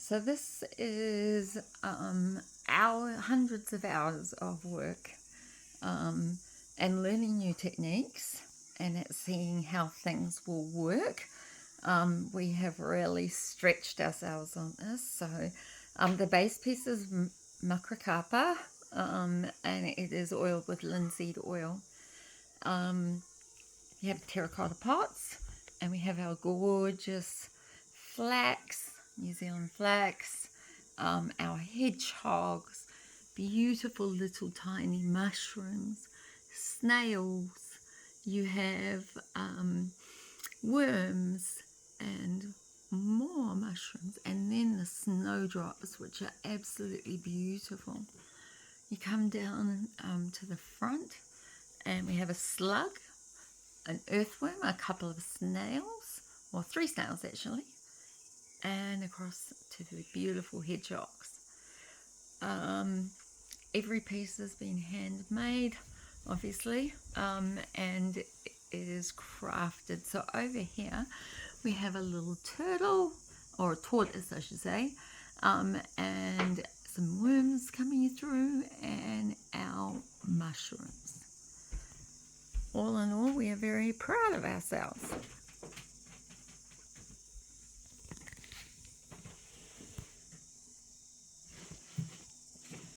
So this is hundreds of hours of work and learning new techniques and seeing how things will work. We have really stretched ourselves on this. So the base piece is Macrocarpa, and it is oiled with linseed oil. We have terracotta pots, and we have our gorgeous flax, New Zealand flax, our hedgehogs, beautiful little tiny mushrooms, snails. You have worms and more mushrooms, and then the snowdrops, which are absolutely beautiful. You come down to the front, and we have a slug, an earthworm, a couple of snails, or 3 snails actually, and across to the beautiful hedgehogs. Every piece has been handmade, obviously, and it is crafted. So over here we have a little turtle, or a tortoise I should say, and some worms coming through, and our mushrooms. All in all, we are very proud of ourselves.